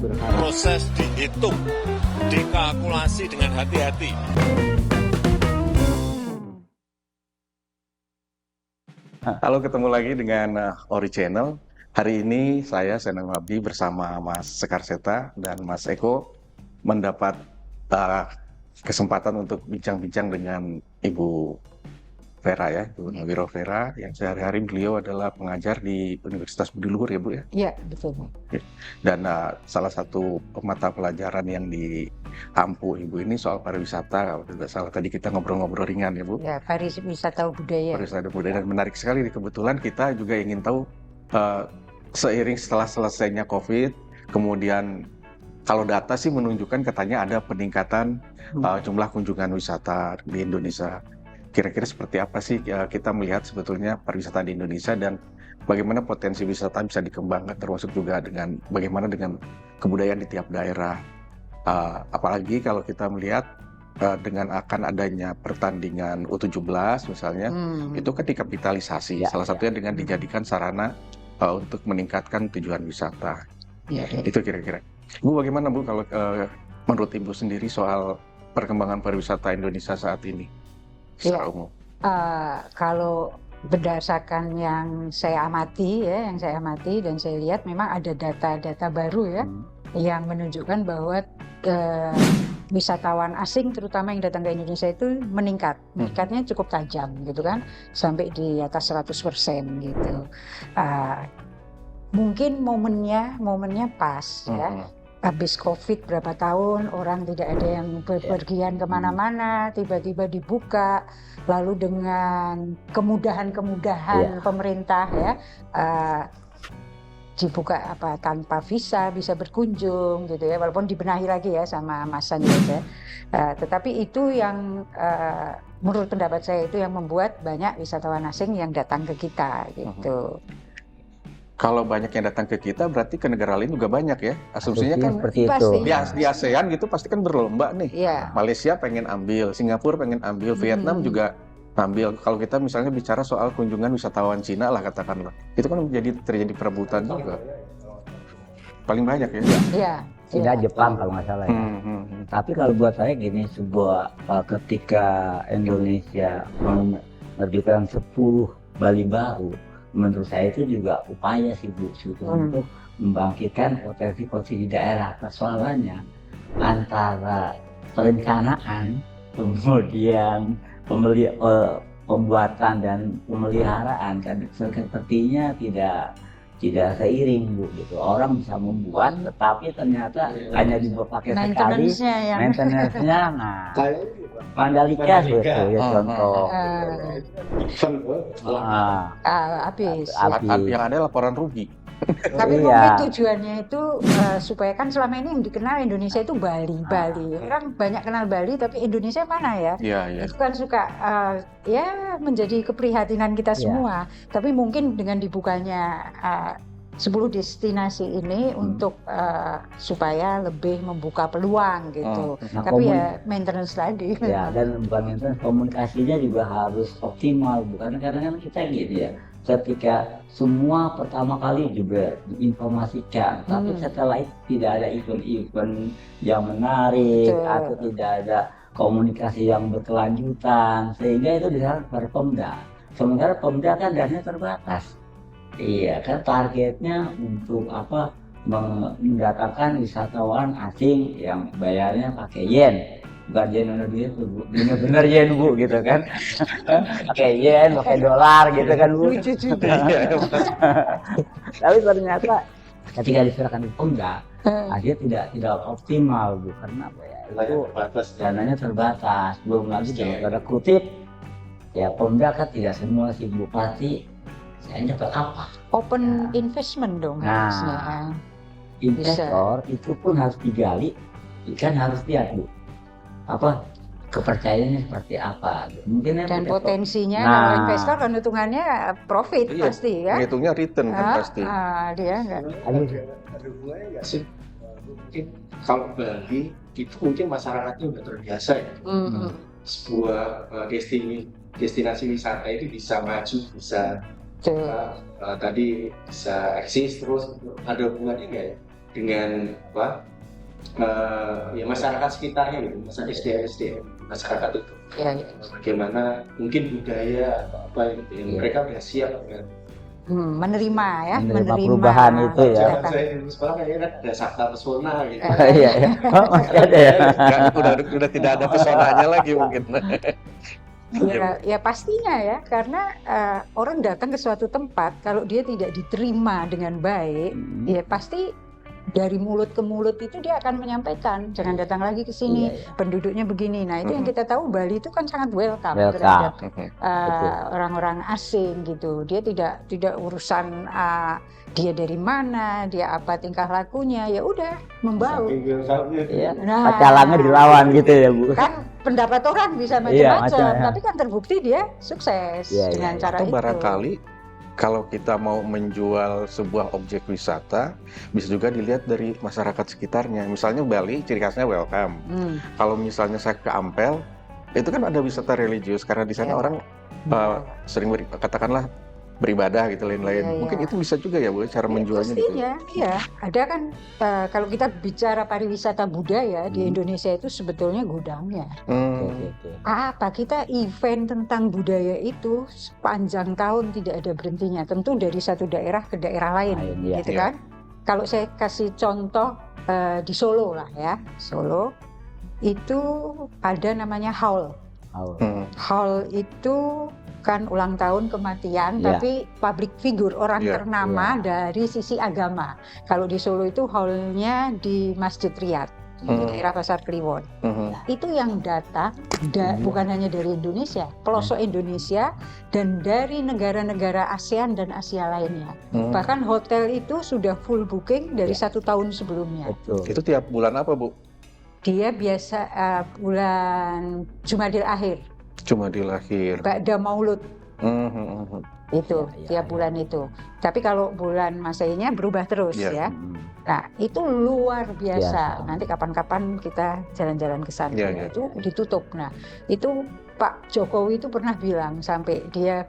berharap. Proses dihitung, dikalkulasi dengan hati-hati. Halo, ketemu lagi dengan Ori Channel. Hari ini saya Senang Abdi bersama Mas Sekar Seta dan Mas Eko mendapat kesempatan untuk bincang-bincang dengan Ibu Vera ya, Ibu Nawiro Vera, yang sehari-hari beliau adalah pengajar di Universitas Budi Luhur ya Bu ya? Iya, betul. Dan salah satu mata pelajaran yang diampu Ibu ini soal pariwisata, kalau tidak salah tadi kita ngobrol-ngobrol ringan ya Bu? Ya, pariwisata budaya. Pariwisata budaya, dan menarik sekali, kebetulan kita juga ingin tahu seiring setelah selesainya COVID, kemudian kalau data sih menunjukkan katanya ada peningkatan jumlah kunjungan wisata di Indonesia. Kira-kira seperti apa sih kita melihat sebetulnya pariwisata di Indonesia dan bagaimana potensi wisata bisa dikembangkan, termasuk juga dengan bagaimana dengan kebudayaan di tiap daerah. Apalagi kalau kita melihat dengan akan adanya pertandingan U17 misalnya, itu kan dikapitalisasi. Salah satunya dengan dijadikan sarana untuk meningkatkan tujuan wisata. Itu kira-kira. Bu, bagaimana Bu kalau menurut Ibu sendiri soal perkembangan pariwisata Indonesia saat ini? Secara umum. Kalau berdasarkan yang saya amati dan saya lihat memang ada data-data baru ya yang menunjukkan bahwa wisatawan asing terutama yang datang ke Indonesia itu meningkatnya cukup tajam gitu kan, sampai di atas 100% gitu. Mungkin momennya pas ya. Habis COVID berapa tahun orang tidak ada yang bepergian kemana-mana, tiba-tiba dibuka, lalu dengan kemudahan pemerintah ya, dibuka tanpa visa bisa berkunjung gitu ya, walaupun dibenahi lagi ya sama masanya ya. Tetapi itu yang menurut pendapat saya itu yang membuat banyak wisatawan asing yang datang ke kita gitu. Kalau banyak yang datang ke kita, berarti ke negara lain juga banyak ya? Asumsinya kan seperti itu. Di ASEAN gitu pasti kan berlomba nih. Yeah. Malaysia pengen ambil, Singapura pengen ambil, Vietnam juga ambil. Kalau kita misalnya bicara soal kunjungan wisatawan Cina lah katakanlah, itu kan terjadi perebutan juga. Paling banyak ya? Iya. Cina, Jepang kalau nggak salah ya. Tapi kalau buat saya gini, ketika Indonesia menerbitkan 10 Bali baru, menurut saya itu juga upaya sih Bu untuk membangkitkan potensi-potensi di daerah. Persoalannya antara perencanaan, kemudian pembuatan dan pemeliharaan kan sepertinya tidak seiring Bu gitu. Orang bisa membuat tetapi ternyata hanya dipakai sekali, maintenance-nya. Nah, Mandalika gitu ya contoh. Habis. Yang ada laporan rugi. Tapi mungkin tujuannya itu supaya kan selama ini yang dikenal Indonesia itu Bali. Orang banyak kenal Bali, tapi Indonesia mana ya? Itu kan suka menjadi keprihatinan kita semua. Tapi mungkin dengan dibukanya 10 destinasi ini untuk supaya lebih membuka peluang gitu. Tapi ya maintenance tadi. Ya, dan bukan maintenance, komunikasinya juga harus optimal. Bukan kadang-kadang kita gitu ya. Ketika semua pertama kali juga diinformasikan, tapi setelah itu tidak ada event-event yang menarik atau tidak ada komunikasi yang berkelanjutan, sehingga itu diserahkan kepada Pemda. Sementara Pemda kan dananya terbatas. Iya kan, targetnya untuk mendatangkan wisatawan asing yang bayarnya pakai yen. Bukan yen bener yen Bu gitu kan. Pakai yen, pakai dolar gitu kan Bu. Tapi ternyata ketika diserahkan di Pemda, akhirnya tidak optimal Bu, karena apa ya? Itu dananya terbatas. Belum lagi dalam tanda kutip ya, Pemda kan tidak semua sih Bu, pasti saya dapat apa? Open investment dong harusnya. Investor itu pun harus digali, kan harus lihat Bu, kepercayaannya seperti apa. Mungkin dan potensinya kalau investor kan hitungannya profit pasti ya. Hitungnya return kan pasti. Dia kan. Ada hubungannya nggak sih? Mungkin kalau Bali itu mungkin masyarakatnya udah terbiasa ya. Sebuah destinasi wisata itu bisa maju, bisa tadi bisa eksis terus. Ada hubungannya nggak ya? dengan apa ya masyarakat sekitarnya gitu, SDM masyarakat itu. Ya. Bagaimana mungkin budaya atau apa gitu yang mereka udah siap dengan menerima perubahan itu ya. Saya dulu sekolah kayaknya ada Sabta Pesona gitu. Iya, ya. Oh, masih ada ya. Udah tidak ada pesonanya lagi mungkin. Ya pastinya ya, karena orang datang ke suatu tempat kalau dia tidak diterima dengan baik, ya pasti dari mulut ke mulut itu dia akan menyampaikan, jangan datang lagi ke sini, penduduknya begini. Nah itu yang kita tahu, Bali itu kan sangat welcome terhadap orang-orang asing gitu. Dia tidak urusan dia dari mana, dia apa tingkah lakunya, ya udah membaur. Nah, calangnya dilawan gitu ya Bu. Kan pendapat orang bisa macam-macam, tapi kan terbukti dia sukses dengan cara itu. Barangkali kalau kita mau menjual sebuah objek wisata, bisa juga dilihat dari masyarakat sekitarnya. Misalnya Bali, ciri khasnya welcome. Kalau misalnya saya ke Ampel, itu kan ada wisata religius, karena di sana orang sering katakanlah beribadah gitu lain-lain. Mungkin itu bisa juga ya Bu, cara menjualnya gitu. Iya. Ada kan kalau kita bicara pariwisata budaya di Indonesia itu sebetulnya gudangnya. Apa kita event tentang budaya itu sepanjang tahun tidak ada berhentinya. Tentu dari satu daerah ke daerah lain, gitu kan. Kalau saya kasih contoh di Solo lah ya, Solo itu ada namanya Haul. Haul itu kan ulang tahun kematian, tapi public figure, orang ternama dari sisi agama. Kalau di Solo itu hallnya di Masjid Riyad, di daerah Pasar Kliwon. Itu yang datang bukan hanya dari Indonesia, pelosok Indonesia dan dari negara-negara ASEAN dan Asia lainnya. Bahkan hotel itu sudah full booking dari 1 tahun sebelumnya. Itu tiap bulan apa Bu? Dia biasa bulan Jumadil Akhir. Jumadil Akhir. Ba'da Maulud. Itu tiap bulan itu. Tapi kalau bulan Masehinya berubah terus ya. Nah, itu luar biasa. Nanti kapan-kapan kita jalan-jalan ke sana. Itu ditutup. Nah, itu Pak Jokowi itu pernah bilang sampai dia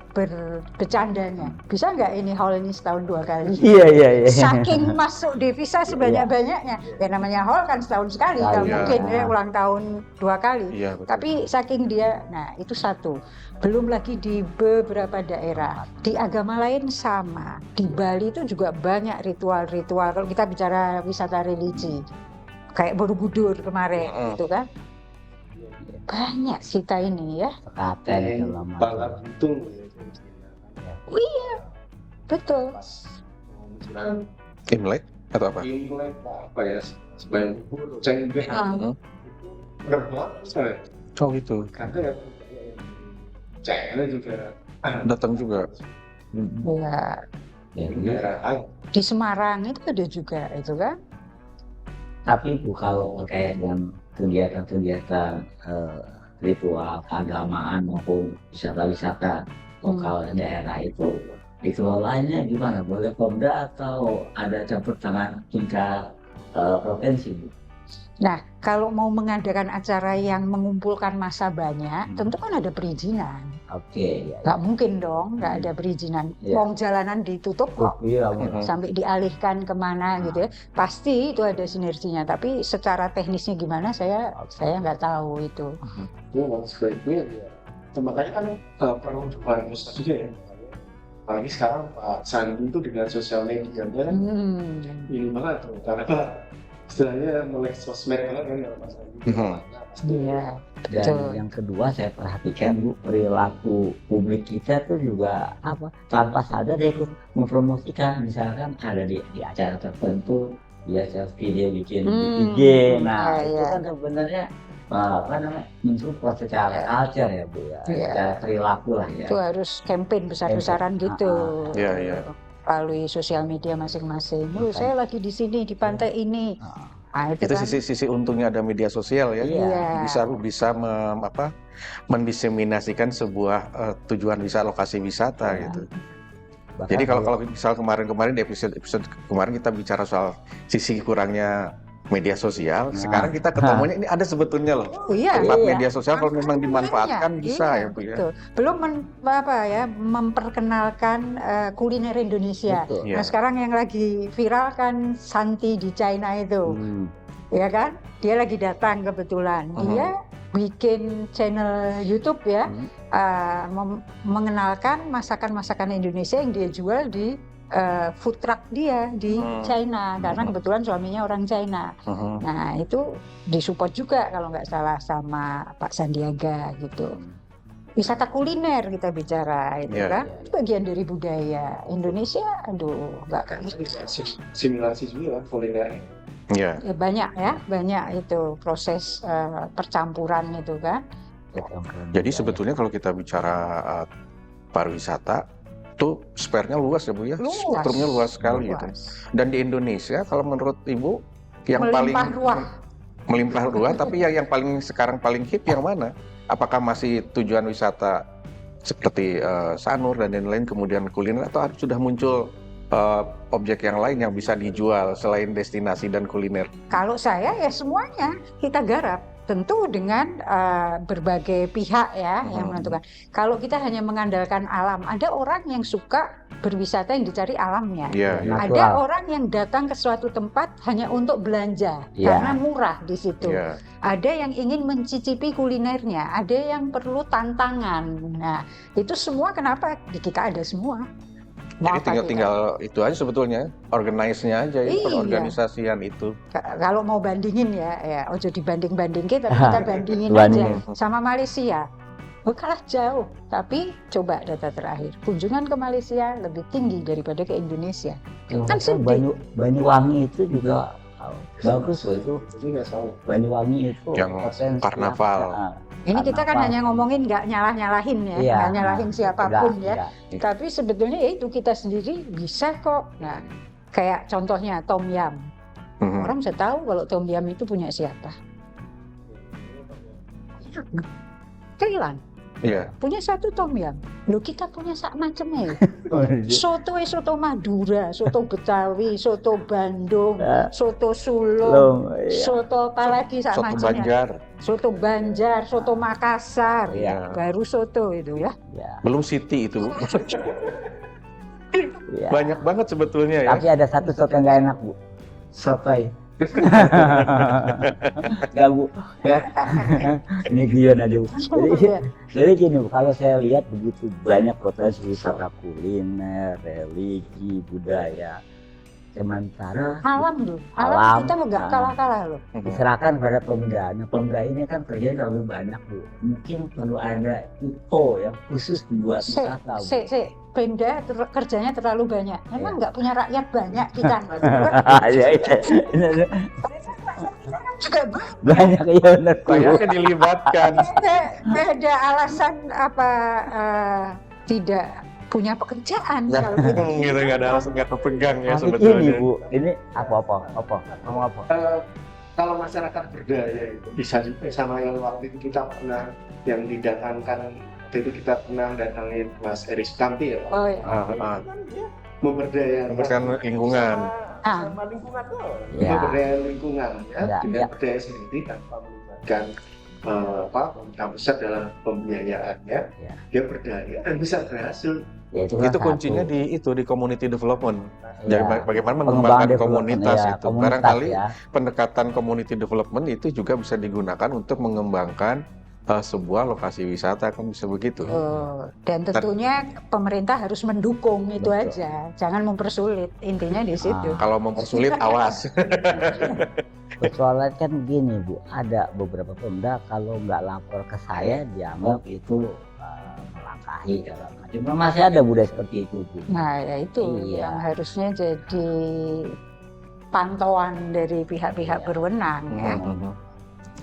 bercandanya, bisa nggak ini hall ini setahun 2 kali? Iya. Saking masuk devisa sebanyak-banyaknya. Ya namanya hall kan setahun sekali, nggak mungkin ulang tahun 2 kali. Tapi saking dia, nah itu satu. Belum lagi di beberapa daerah, di agama lain sama. Di Bali itu juga banyak ritual-ritual. Kalau kita bicara wisata religi, kayak Borobudur kemarin, gitu kan. Banyak sita ini ya. Balap buntung. Iya, betul. Imlek atau apa? Imlek apa ya? Sebanyak cengkeh. Berbak, Oh gitu. karena cengkeh juga Datang juga. Iya. Di Semarang itu ada juga itu kan. Tapi Bu, kalau kayak dengan kegiatan-kegiatan ritual keagamaan maupun wisata-wisata lokal daerah itu dikelolanya gimana? Boleh Pemda atau ada campur tangan tingkat provinsi Bu? Nah, kalau mau mengadakan acara yang mengumpulkan massa banyak, tentu kan ada perizinan. Nggak mungkin dong, nggak ada perizinan. Wong jalanan ditutup kok, sampai dialihkan kemana gitu ya. Pasti itu ada sinerginya, tapi secara teknisnya gimana saya nggak tahu itu. memang sebaiknya ya. Makanya kan perlu dibangun juga ya. Apalagi sekarang Pak Sandi itu dengan sosial media ini banget tuh, karena istilahnya melek sosmed banget kan ya Mas Sandi. Iya. Dan yang kedua saya perhatikan Bu, perilaku publik kita tuh juga tanpa sadar dia ikut mempromosikan, misalkan ada di acara tertentu dia selfie, dia bikin IG. Nah itu kan sebenarnya mensupport secara culture ya Bu ya, secara perilaku lah ya. Itu harus campaign besar-besaran gitu. Melalui sosial media masing-masing. Saya lagi di sini di pantai ini. Nah, itu kan sisi untungnya ada media sosial ya. Bisa mendiseminasikan sebuah tujuan lokasi wisata gitu. Jadi kalau misal kemarin di episode kemarin kita bicara soal sisi kurangnya media sosial. Sekarang kita ketemunya ini ada sebetulnya loh. Oh iya. Tempat Iya. media sosial kalau memang dimanfaatkan Banyak, bisa iya, ya Bu ya. betul. Belum memperkenalkan kuliner Indonesia. Betul. Iya. Nah sekarang yang lagi viral kan Santi di China itu, ya kan? Dia lagi datang kebetulan. Dia bikin channel YouTube ya, mengenalkan masakan-masakan Indonesia yang dia jual di food truck dia di China, karena kebetulan suaminya orang China. Nah itu disupport juga kalau nggak salah sama Pak Sandiaga gitu. Wisata kuliner kita bicara itu kan, itu bagian dari budaya Indonesia. Aduh, nggak simulasi juga kuliner. Iya. ya, banyak itu proses percampuran itu kan. Jadi sebetulnya kalau kita bicara pariwisata itu spare-nya luas ya Bu ya, spektrumnya luas sekali gitu. Dan di Indonesia kalau menurut Ibu yang melimpah ruah, tapi yang paling sekarang paling hit yang mana? Apakah masih tujuan wisata seperti Sanur dan lain-lain, kemudian kuliner, atau sudah muncul objek yang lain yang bisa dijual selain destinasi dan kuliner? Kalau saya ya semuanya kita garap. Tentu dengan berbagai pihak ya yang menentukan. Kalau kita hanya mengandalkan alam, ada orang yang suka berwisata yang dicari alamnya. Ada orang yang datang ke suatu tempat hanya untuk belanja karena murah di situ. Ada yang ingin mencicipi kulinernya, ada yang perlu tantangan. Nah, itu semua kenapa di kita ada semua. Jadi tinggal itu aja sebetulnya, organize-nya aja ya, pengorganisasian itu. Kalau mau bandingin ya ojo dibanding-bandingin, tapi kita bandingin aja sama Malaysia. Kalah jauh, tapi coba data terakhir, kunjungan ke Malaysia lebih tinggi daripada ke Indonesia. Kan sedih. Banyuwangi itu juga bagus loh itu. Banyuwangi itu yang karnaval. Ini kita kan hanya ngomongin nggak nyalah-nyalahin ya, nggak nyalahin siapapun ya. Tapi sebetulnya ya itu kita sendiri bisa kok. Nah, kayak contohnya Tom Yum. Orang bisa tahu kalau Tom Yum itu punya siapa. Thailand. Punya satu Tom Yum. Loh kita punya sak macamnya. Soto Madura, soto Betawi, soto Bandung, soto Solo, soto apalagi sak macamnya. Soto Banjar. Soto Banjar, soto Makassar, baru soto itu ya. Belum Siti itu. Banyak banget sebetulnya ya. Tapi ada satu soto yang nggak enak Bu. Sotoy. Gak Bu, ya. Ini Gion aja Bu. Jadi gini Bu, kalau saya lihat begitu banyak potensi wisata kuliner, religi, budaya. Sementara alam kita nggak kalah-kalah loh. Diserahkan pada Pemda. Nah Pemda ini kan kerjanya terlalu banyak Bu. Mungkin perlu ada IPO yang khusus dibuat wisata Bu. Pemda kerjanya terlalu banyak. Memang nggak punya rakyat banyak kita. Juga banyak ya benar. Banyaknya dilibatkan. Nggak ada alasan apa tidak punya pekerjaan kalau gitu nggak ada alasan nggak terpegang ya sebetulnya. Ini Bu, ini apa? Ngomong apa? Kalau masyarakat berdaya itu bisa juga sama yang waktu itu kita pernah yang didatangkan, itu kita pernah datangin Mas Eris Kampi ya Pak. Oh iya. Memberdayakan lingkungan. Memberdayakan lingkungan ya, dengan berdaya sendiri tanpa melibatkan pemerintah pusat dalam pembiayaannya, dia berdaya dan bisa berhasil. Itu kuncinya di community development. Jadi bagaimana mengembangkan komunitas itu. Barangkali pendekatan community development itu juga bisa digunakan untuk mengembangkan sebuah lokasi wisata, kan bisa begitu. Dan tentunya pemerintah harus mendukung itu aja, jangan mempersulit. Intinya di situ. Kalau mempersulit awas. Soalnya kan gini Bu, ada beberapa Pemda kalau nggak lapor ke saya dianggap itu melangkahi dalam macam. Masih ada budaya seperti itu Bu. Nah ya itu yang harusnya jadi pantauan dari pihak-pihak berwenang ya.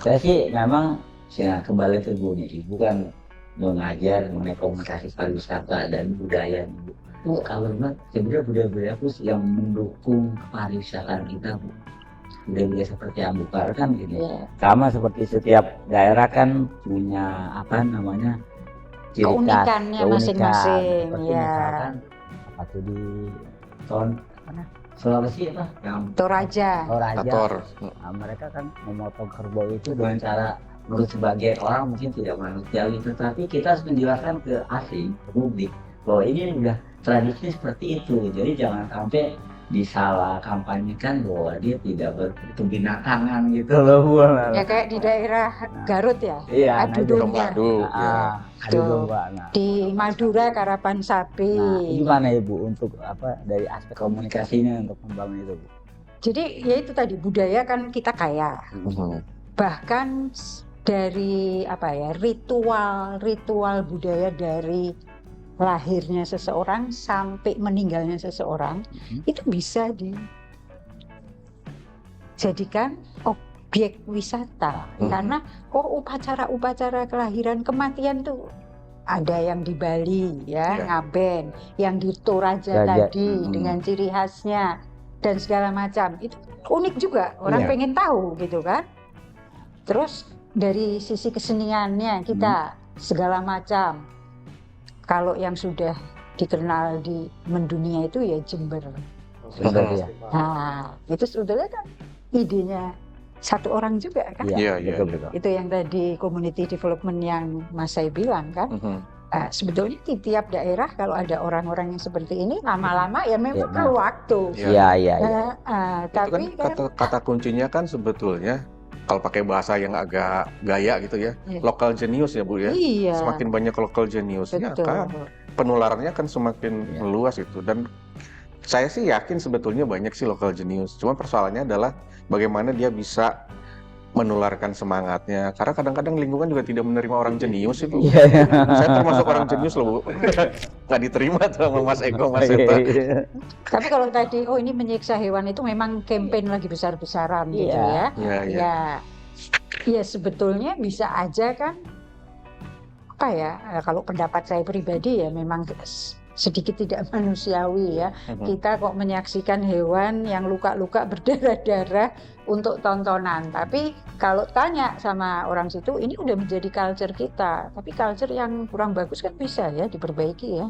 Saya sih memang kembali ke Bu nih, Ibu kan mengajar mengenai komunikasi pariwisata dan budaya Bu. Kalau memang sebenarnya budaya-budaya khusus yang mendukung pariwisata kita Bu. Budaya seperti yang Bukar kan gini, sama seperti setiap daerah kan punya keunikannya masing-masing. Misalkan apa tuh di mana Sulawesi apa yang Toraja. Ator. Nah, mereka kan memotong kerbau itu dengan cara menurut sebagian orang mungkin tidak manusiawi, tetapi kita harus menjelaskan ke asing, ke publik bahwa ini udah tradisi seperti itu. Jadi jangan sampai disalah kampanyekan bahwa dia tidak berkebinatangan gitu loh Bu. Ya kayak di daerah Garut ya. Iya, adu Domba domba. adu. adu domba. Nah, Di Madura karapan sapi. nah, gimana Ibu untuk apa dari aspek komunikasinya untuk membangun itu Bu? Jadi ya itu tadi, budaya kan kita kaya. Bahkan dari apa ya, ritual budaya dari lahirnya seseorang sampai meninggalnya seseorang itu bisa dijadikan objek wisata. Karena upacara-upacara kelahiran kematian tuh ada yang di Bali ya, Ngaben, yang di Toraja tadi dengan ciri khasnya dan segala macam. Itu unik juga, orang pengen tahu gitu kan. Terus dari sisi keseniannya kita segala macam. Kalau yang sudah dikenal di mendunia itu ya Jember. Ya. Nah, itu sebetulnya kan idenya satu orang juga kan. Iya. Betul. Itu yang tadi community development yang Mas Sai bilang kan. Sebetulnya di tiap daerah kalau ada orang-orang yang seperti ini lama-lama ya memang perlu waktu. Iya. Tapi itu kan kata kuncinya kan sebetulnya kalau pakai bahasa yang agak gaya gitu ya, local genius ya Bu ya. Iya. Semakin banyak local geniusnya, kan penularannya kan semakin meluas itu. Dan saya sih yakin sebetulnya banyak sih local genius. Cuma persoalannya adalah bagaimana dia bisa menularkan semangatnya. Karena kadang-kadang lingkungan juga tidak menerima orang jenius itu. Saya termasuk orang jenius loh Bu. Nggak diterima tuh sama Mas Eko, Mas Eta. Tapi kalau tadi, ini menyiksa hewan itu memang campaign lagi besar-besaran gitu ya. Ya sebetulnya bisa aja kan, apa ya, kalau pendapat saya pribadi ya memang sedikit tidak manusiawi ya. Kita kok menyaksikan hewan yang luka-luka berdarah-darah untuk tontonan. Tapi kalau tanya sama orang situ, ini udah menjadi culture kita. Tapi culture yang kurang bagus kan bisa ya diperbaiki ya.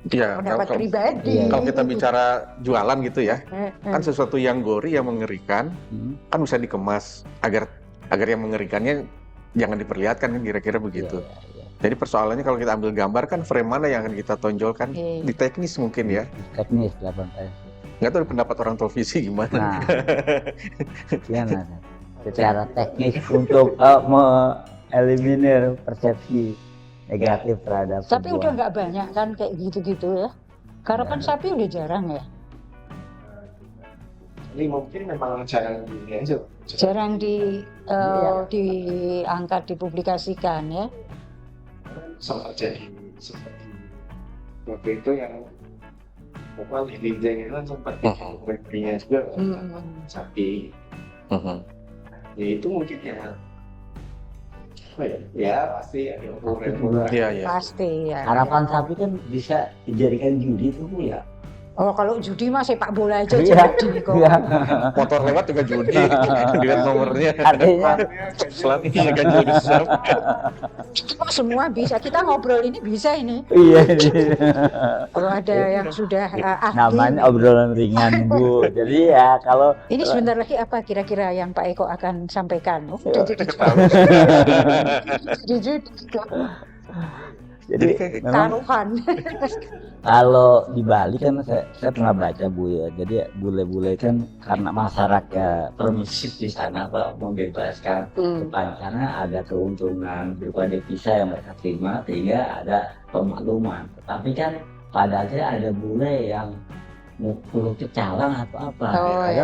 Iya, Pendapat pribadi. Kalau kita bicara jualan gitu ya, kan sesuatu yang gori, yang mengerikan, kan bisa dikemas agar yang mengerikannya jangan diperlihatkan kan, kira-kira begitu. Jadi persoalannya kalau kita ambil gambar kan frame mana yang akan kita tonjolkan di teknis mungkin ya. Teknis 8. Nggak tahu pendapat orang televisi gimana. Nah, secara teknis untuk mengeliminir persepsi negatif terhadap Tapi sebuah. udah nggak banyak kan kayak gitu-gitu ya. Karapan sapi udah jarang ya. Ini mungkin memang jarang ini aja. Jarang diangkat, dipublikasikan ya. Sempat jadi seperti waktu itu yang di Linjeng itu kan sempat bikin juga sapi. Ya itu mungkin ya. Ya pasti ada ukuran. Pasti ya. Harapan sapi kan bisa dijadikan judi tuh Bu ya. Oh kalau judi mah sepak bola aja jadi kok. Motor lewat juga judi, lihat nomornya. Artinya Selanjutnya kan judi besar. Kok semua bisa, kita ngobrol ini bisa ini. Iya. Kalau ada yang sudah ahli. Namanya obrolan ringan Bu. Jadi ya kalau Ini sebentar lagi apa kira-kira yang Pak Eko akan sampaikan? Udah jadi jadi memang taruhan. kalau di Bali kan saya pernah baca Bu ya. Jadi bule-bule kan karena masyarakat permisif di sana Pak, membebaskan karena ada keuntungan berupa devisa yang mereka terima sehingga ada pemakluman. Tetapi kan pada akhirnya ada bule yang mukul kecalang atau apa.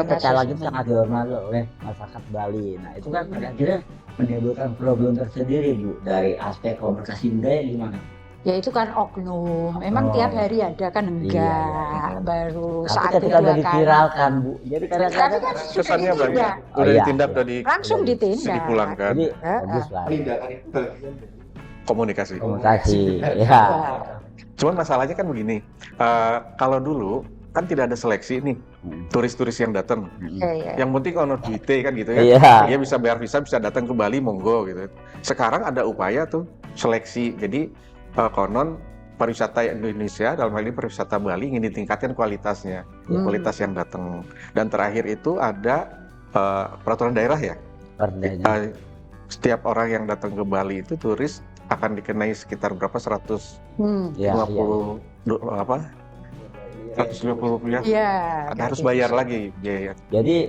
Kecalang itu sangat dihormati oleh masyarakat Bali. Nah itu kan pada akhirnya menimbulkan problem tersendiri Bu dari aspek komunikasi budaya gimana? Ya itu kan oknum. Memang tiap hari ada kan enggak. Baru Tapi saat ketika udah diviralkan Bu. Jadi kadang-kadang kan Kesannya sudah banyak. ditindak. Udah ditindak, udah Langsung ditindak. dipulangkan. jadi bagus lah Penindakan itu bagian dari Komunikasi. ya. Cuman masalahnya kan begini, kalau dulu kan tidak ada seleksi nih turis-turis yang datang. Yang penting ono duite kan gitu ya. Dia bisa bayar visa, bisa datang ke Bali, monggo gitu. Sekarang ada upaya tuh seleksi. Jadi konon pariwisata Indonesia, dalam hal ini pariwisata Bali, ingin ditingkatkan kualitasnya, kualitas yang datang. Dan terakhir itu ada peraturan daerah ya. Setiap orang yang datang ke Bali itu turis akan dikenai sekitar berapa 150 apa? 150 rupiah. Harus bayar lagi biaya. Jadi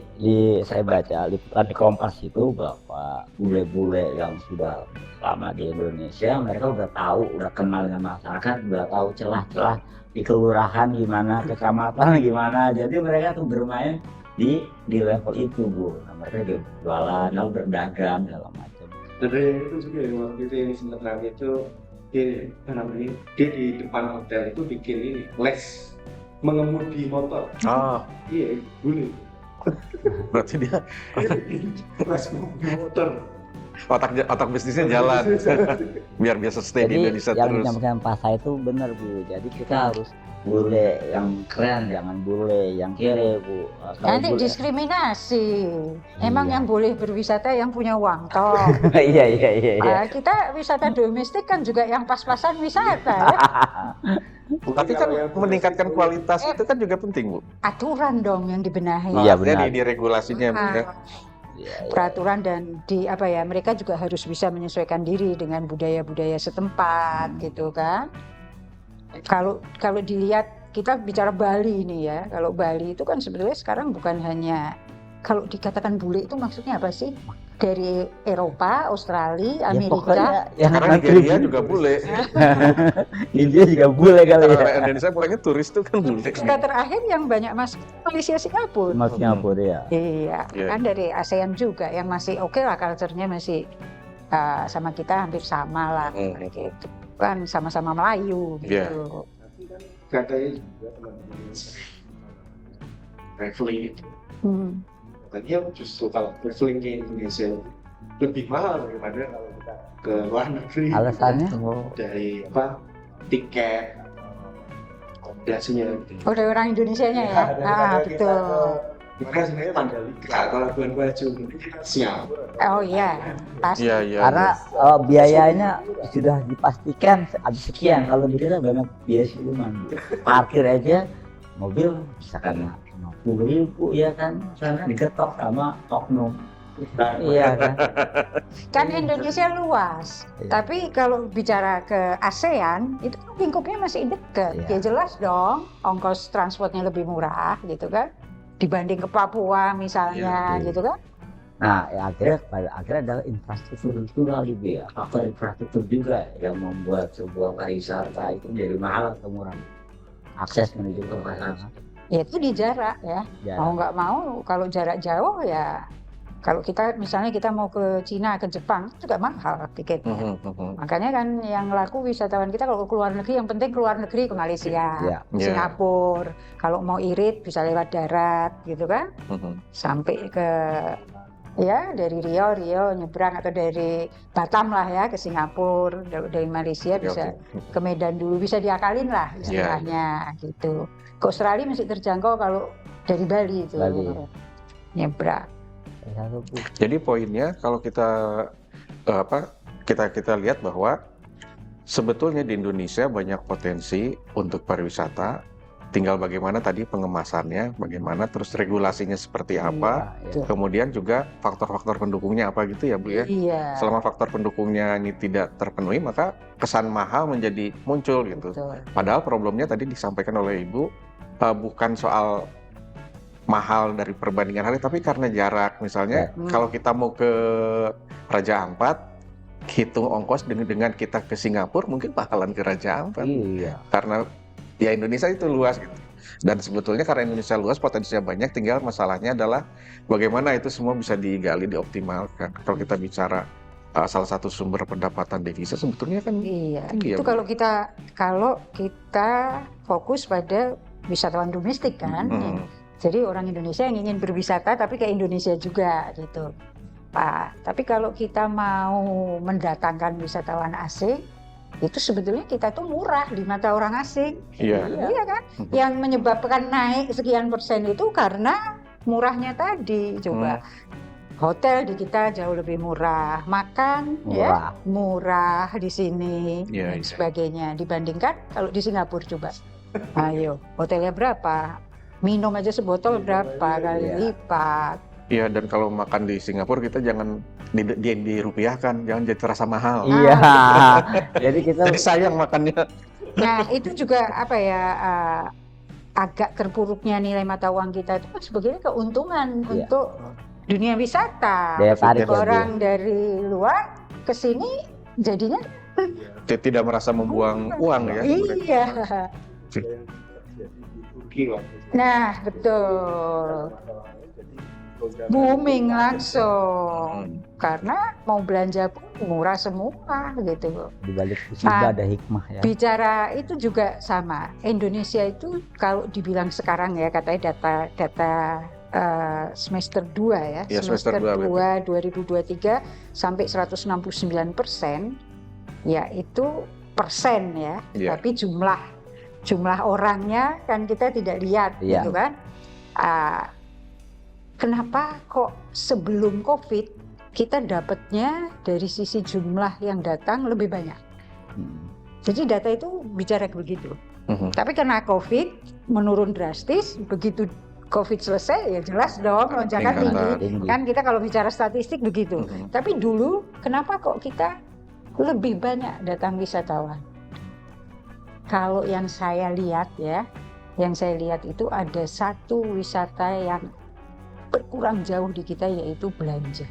saya baca liputan di Kompas itu bahwa bule-bule yang sudah lama di Indonesia, mereka udah tahu, udah kenal dengan masyarakat, udah tahu celah-celah di kelurahan gimana, kecamatan gimana. Jadi mereka tuh bermain di level itu, Bu. Nah, mereka jualan, lalu berdagang segala macam. Dari itu juga ya, waktu itu yang sempat rame itu dia di depan hotel itu bikin ini les mengemudi motor. Iya, boleh. Berarti dia les mengemudi motor. Otak bisnisnya jalan. Biar biasa stay di Indonesia terus. Jadi yang dinamakan pasar itu benar, Bu. Jadi kita harus bule yang keren, jangan bule yang kere, Bu. Nanti diskriminasi. Emang yang boleh berwisata yang punya uang toh. Iya. Kita wisata domestik kan juga yang pas-pasan wisata ya. Tapi kan meningkatkan kualitas itu kan juga penting, Bu. Aturan dong yang dibenahi. Iya, benar. Di regulasinya, Bu. Peraturan dan mereka juga harus bisa menyesuaikan diri dengan budaya-budaya setempat gitu kan. Kalau dilihat, kita bicara Bali ini ya, kalau Bali itu kan sebetulnya sekarang bukan hanya, kalau dikatakan bule itu maksudnya apa sih? Dari Eropa, Australia, Amerika. Karena Nigeria juga bule. India juga bule kali ya. Karena Indonesia pulangnya turis itu kan bule. Kita terakhir yang banyak masuk Malaysia, Singapura. Singapura ya. Iya, kan dari ASEAN juga yang masih oke lah, culture-nya masih sama kita hampir sama lah. Gitu. Kan sama-sama Melayu gitu. Katanya juga teman-teman traveling itu. Katanya justru kalau traveling ke Indonesia lebih mahal daripada kalau kita ke luar negeri. Alasannya? Dari tiket, akomodasinya. Oh, dari orang Indonesianya ya? Betul. Maka sebenarnya Mandalika, kalau Labuan Bajo mungkin kita siap. Oh iya, pasti. Iya. Karena biayanya sudah dipastikan habis sekian. Kalau di kita banyak biaya siluman. Parkir aja mobil misalkan 50.000 ya kan, karena digetok sama oknum. Iya kan. Kan Indonesia luas, tapi kalau bicara ke ASEAN itu lingkupnya masih dekat. Ya jelas dong, ongkos transportnya lebih murah gitu kan, dibanding ke Papua misalnya gitu kan. Nah, akhirnya adalah infrastruktur gitu ya. Faktor infrastruktur juga yang membuat sebuah pariwisata itu jadi mahal atau murah. Akses menuju ke sana. Ya itu di jarak ya. Mau nggak mau, kalau jarak jauh ya. Kalau kita misalnya kita mau ke Cina, ke Jepang itu juga mahal tiketnya. Makanya kan yang laku wisatawan kita kalau ke luar negeri, yang penting ke luar negeri, ke Malaysia, Singapura. Kalau mau irit bisa lewat darat gitu kan. Sampai ke dari Rio nyebrang, atau dari Batam lah ya ke Singapura. Dari Malaysia bisa ke Medan dulu, bisa diakalin lah istilahnya gitu. Ke Australia masih terjangkau kalau dari Bali itu nyebrang. Jadi poinnya kalau kita kita lihat bahwa sebetulnya di Indonesia banyak potensi untuk pariwisata, tinggal bagaimana tadi pengemasannya, bagaimana terus regulasinya seperti apa, kemudian juga faktor-faktor pendukungnya apa gitu ya Bu ya. Selama faktor pendukungnya ini tidak terpenuhi, maka kesan mahal menjadi muncul gitu. Padahal problemnya tadi disampaikan oleh Ibu bukan soal mahal dari perbandingan harga, tapi karena jarak. Misalnya kalau kita mau ke Raja Ampat, hitung ongkos dengan kita ke Singapura mungkin bakalan ke Raja Ampat. Karena ya Indonesia itu luas gitu. Dan sebetulnya karena Indonesia luas, potensinya banyak, tinggal masalahnya adalah bagaimana itu semua bisa digali, dioptimalkan. Kalau kita bicara salah satu sumber pendapatan devisa sebetulnya kan tinggi. Itu kalau kita fokus pada wisatawan domestik kan. Jadi orang Indonesia yang ingin berwisata tapi ke Indonesia juga gitu, Pak. Tapi kalau kita mau mendatangkan wisatawan asing, itu sebetulnya kita tuh murah di mata orang asing. Iya kan? Yang menyebabkan naik sekian persen itu karena murahnya tadi. Coba Hotel di kita jauh lebih murah, makan ya murah di sini dan sebagainya. Dibandingkan kalau di Singapura coba, ayo hotelnya berapa? Minum aja sebotol berapa kali lipat? Iya, dan kalau makan di Singapura kita jangan dirupiahkan, jangan jadi terasa mahal. Iya. Jadi kita sayang makannya. Nah itu juga apa ya? Agak terpuruknya nilai mata uang kita itu kan sebetulnya keuntungan untuk dunia wisata. Orang dari luar ke sini jadinya tidak merasa membuang uang ya. Iya. Nah, betul. Booming langsung. Karena mau belanja pun murah semua gitu. Di balik musibah ada hikmah ya. Bicara itu juga sama. Indonesia itu kalau dibilang sekarang ya katanya data semester 2 ya, semester 2 2023 sampai 169%, ya itu persen ya, tapi jumlah orangnya kan kita tidak lihat gitu kan. Kenapa kok sebelum COVID kita dapatnya dari sisi jumlah yang datang lebih banyak? Jadi data itu bicara begitu. Tapi karena COVID menurun drastis, begitu COVID selesai ya jelas dong lonjakan tinggi. Kan kita kalau bicara statistik begitu. Tapi dulu kenapa kok kita lebih banyak datang wisatawan? Kalau yang saya lihat ya, itu ada satu wisata yang berkurang jauh di kita yaitu belanja.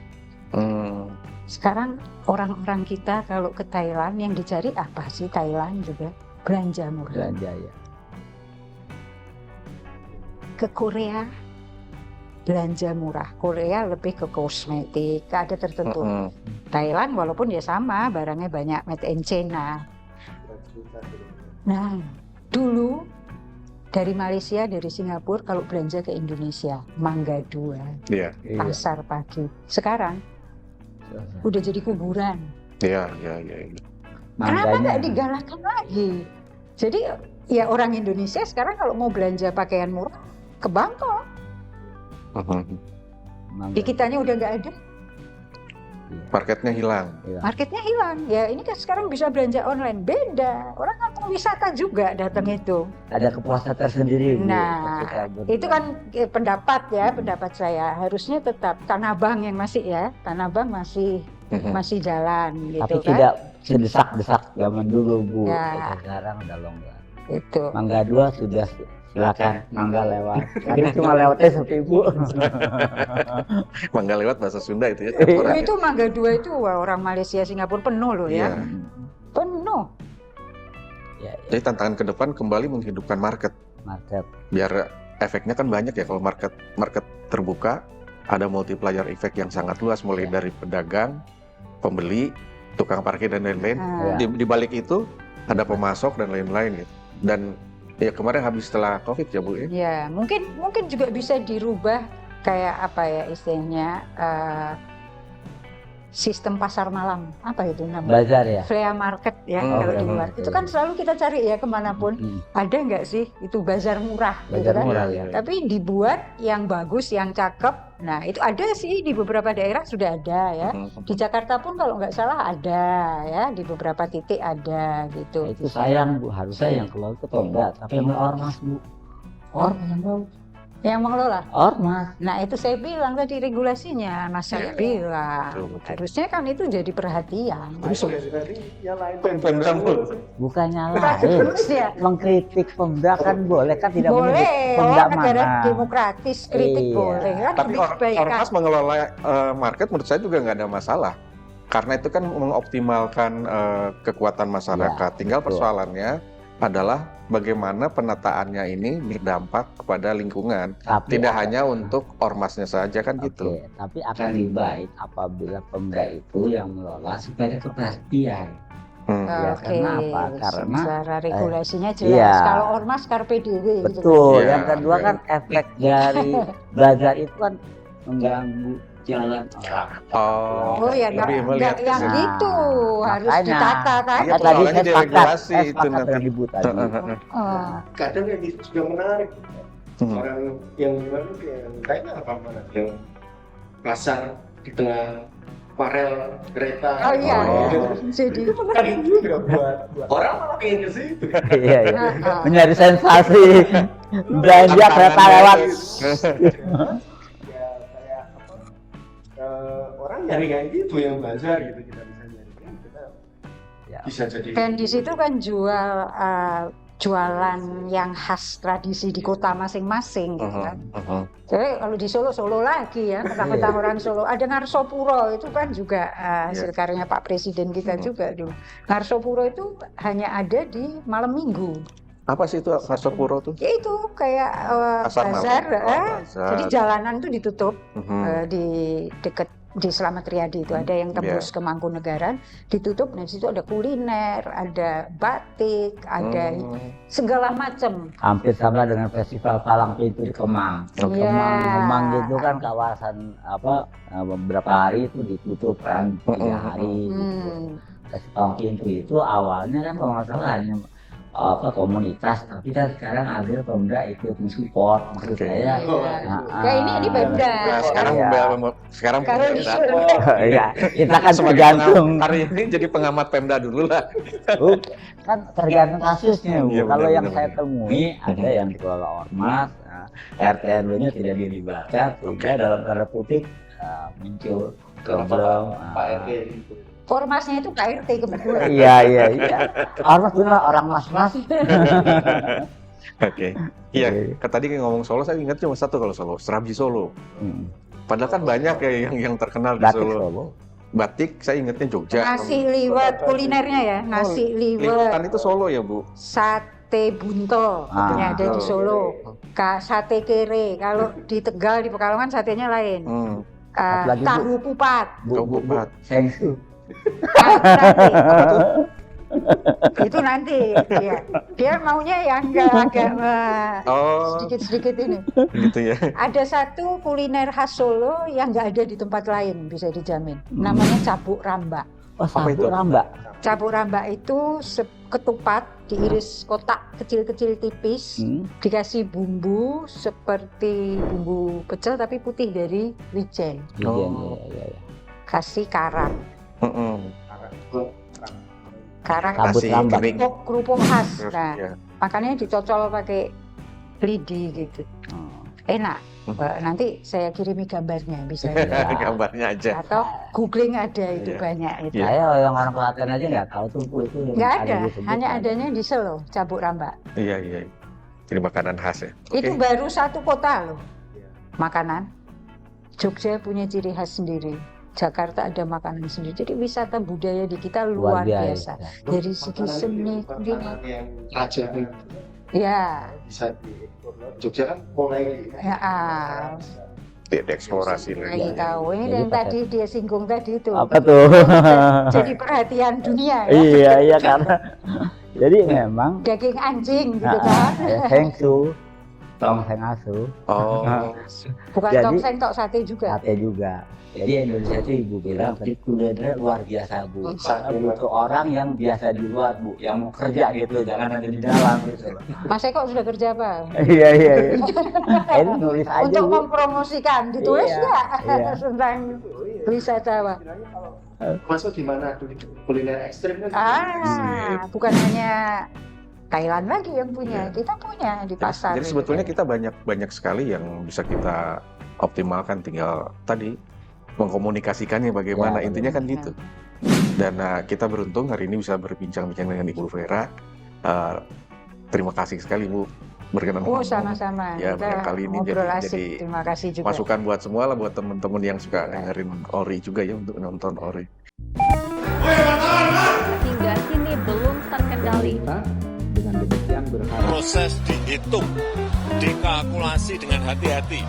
Sekarang orang-orang kita kalau ke Thailand yang dicari apa sih? Thailand juga belanja murah. Belanja ya. Ke Korea belanja murah. Korea lebih ke kosmetik, ada tertentu. Thailand walaupun ya sama, barangnya banyak made in China. Nah, dulu dari Malaysia, dari Singapura kalau belanja ke Indonesia, Mangga 2, Pasar Pagi. Sekarang udah jadi kuburan. Iya. Kenapa nggak digalakkan lagi? Jadi ya orang Indonesia sekarang kalau mau belanja pakaian murah ke Bangkok. Di kitanya udah nggak ada. Marketnya hilang. Marketnya hilang. Ya ini kan sekarang bisa belanja online. Beda. Orang kan mau wisata juga datang itu. Ada kepuasan tersendiri. Nah, itu kan pendapat saya. Harusnya tetap Tanah Abang yang masih ya. Tanah Abang masih jalan gitu. Tapi kan. tidak sedesak-desak zaman dulu Bu. Ya. Sekarang udah longgar. Itu. Mangga 2 sudah silakan mangga lewat. Tadi cuma lewatnya seperti Bu. Mangga lewat bahasa Sunda itu ya. Itu Mangga 2 itu orang Malaysia Singapura penuh loh ya. Penuh. Ya. Jadi tantangan ke depan kembali menghidupkan market. Biar efeknya kan banyak ya kalau market terbuka, ada multiplier effect yang sangat luas mulai dari pedagang, pembeli, tukang parkir dan lain-lain. Di balik itu ada pemasok dan lain-lain gitu. Dan ya kemarin habis setelah COVID ya Bu ya? Ya mungkin juga bisa dirubah kayak apa ya istilahnya sistem pasar malam, apa itu namanya? Bazar ya? Flea market ya kalau di luar. Itu kan selalu kita cari ya kemanapun. Ada nggak sih itu bazar murah? Bazar gitu kan? murah ya. Tapi dibuat yang bagus, yang cakep. Nah itu ada sih di beberapa daerah sudah ada ya. Di Jakarta pun kalau nggak salah ada ya. Di beberapa titik ada gitu. Itu sayang Bu, harusnya yang keluar itu Pemda. Tapi yang ormas Bu. Ormas yang mengelola? Ormas. Nah itu saya bilang tadi regulasinya, Mas saya bilang harusnya kan itu jadi perhatian. Bukan nyalain, mengkritik Pemda kan boleh kan, tidak boleh. Pemda negara mana? Demokratis kritik boleh kan. Tapi ormas mengelola market menurut saya juga nggak ada masalah. Karena itu kan mengoptimalkan kekuatan masyarakat. Tinggal persoalannya adalah bagaimana penataannya ini berdampak kepada lingkungan, tidak hanya untuk ormasnya saja kan gitu. Tapi akan lebih baik apabila Pemda itu yang mengelola supaya kepastian. Ya, karena apa? Karena secara regulasinya jelas. Kalau ormas carpe diem. Betul. Gitu. Yang kedua kan efek dari bazar itu kan mengganggu jalan orang. Oh ya, nggak yang gitu harus ditata kan. Maka tadi saya sepakat dengan Ibu tadi. Kadang yang itu juga menarik. Orang yang gimana yang kayaknya apa yang pasar di tengah parel kereta. Oh iya. Jadi Itu menarik juga buat orang malah pengen ke situ. Iya, iya. Mencari sensasi. Belanja kereta lewat. Ya kayak orang nyari kayak gitu yang belajar gitu, kita bisa nyari kita Ya. bisa jadi. dan di situ kan jualan yang khas tradisi di kota masing-masing gitu kan. Jadi kalau di Solo lagi ya, kota-kota orang Solo. Ada Ngarsopuro itu kan juga hasil karyanya Pak Presiden kita juga dulu. Ngarsopuro itu hanya ada di malam minggu. Apa sih itu Ngarsopuro tuh? Ya itu kayak Pasar bazar, malam. Bazar. jadi jalanan itu ditutup di dekat di Slamet Riyadi itu ada yang tembus ke Mangkunegaran, ditutup. Nah di situ ada kuliner, ada batik, ada segala macam. Hampir sama dengan festival Palang Pintu di Kemang. Kemang gitu kan kawasan beberapa hari itu ditutup kan 3 hari. Festival Pintu itu awalnya kan kalau nggak salah hanya komunitas, tapi kan sekarang ada Pemda ikut mensupport, maksud saya. Ya ini Pemda. Nah, sekarang Iya, kita kan tergantung. Hari ini jadi pengamat Pemda dulu lah. Kan tergantung kasusnya, Bu. Iya, Kalau yang benar. saya temui ada yang dikelola ormas, RT RW-nya tidak dilibatkan, sehingga dalam tanda kutip muncul problem. Pak RT itu. Ormasnya itu Pak RT kebetulan. Iya. Ormas benar orang mas-mas. Oke. Iya, tadi ngomong Solo saya ingat cuma satu kalau Solo, Serabi Solo. Padahal kan banyak ya yang terkenal di Batik Solo. Solo. Batik saya ingatnya Jogja. Nasi liwet kulinernya ya, nasi Liwetan liwet, itu Solo ya, Bu? sate buntel, ini ada di Solo. Sate kere, kalau di Tegal di Pekalongan satenya lain. Apalagi, Bu? Tahu pupat. Bu. Sengsu. Itu nanti ya. Dia maunya yang agak sedikit-sedikit ini. Gitu ya. Ada satu kuliner khas Solo yang nggak ada di tempat lain, bisa dijamin. Namanya cabuk rambak. Oh, Apa itu? sabuk rambak. Cabuk rambak itu ketupat diiris kotak kecil-kecil tipis, dikasih bumbu seperti bumbu pecel tapi putih dari wijen. Iya. Kasih karak. Karak Sabut rambak. kerupuk khas. Nah, Iya. makanya dicocol pakai lidi gitu. Enak. Nanti saya kirimi gambarnya bisa dilihat. Gambarnya aja. Atau googling ada itu banyak itu. Saya yang orang Klaten aja nggak tahu tuh Bu, itu. Nggak ada, disebut. hanya adanya di Solo, cabuk rambak. Iya. Jadi makanan khas ya. Itu baru satu kota loh. Makanan. Jogja punya ciri khas sendiri. Jakarta ada makanan sendiri. Jadi wisata budaya di kita luar biasa. Dari segi seni, makanan yang raja ya. bisa di Jogja kan mulai Dieksplorasi lagi. Lagi tahu. Ini Jadi yang tadi dia singgung tadi itu. Apa tuh? Jadi perhatian dunia ya. Iya karena jadi memang Daging anjing gitu kan. Sengsu, tongseng asu, Bukan Jadi- tongseng tok sate juga. sate juga. Jadi Indonesia itu Ibu bilang tadi kulinernya luar biasa Bu. Karena butuh orang yang biasa di luar Bu, yang mau kerja gitu, jangan ada di dalam gitu. Mas Eko sudah kerja apa? Iya. Ini nulis aja Untuk Bu. mempromosikan, ditulis Iya, nggak iya. tentang wisata apa? masuk di mana tuh kuliner ekstrim kan? Bukan hanya Thailand lagi yang punya, kita punya di pasar. Jadi sebetulnya kita banyak sekali yang bisa kita optimalkan, tinggal tadi mengkomunikasikannya bagaimana, Ya, intinya kan gitu. Dan kita beruntung hari ini bisa berbincang-bincang dengan Ibu Vera. Terima kasih sekali Bu berkenan. Sama-sama. Ya, Kita kali ini ngobrol jadi asik. Terima kasih juga. masukan buat semua lah, buat teman-teman yang suka dengerin Ori juga ya, untuk nonton Ori. Hingga kini belum terkendali. Dengan demikian berharap Proses dihitung, dikalkulasi dengan hati-hati.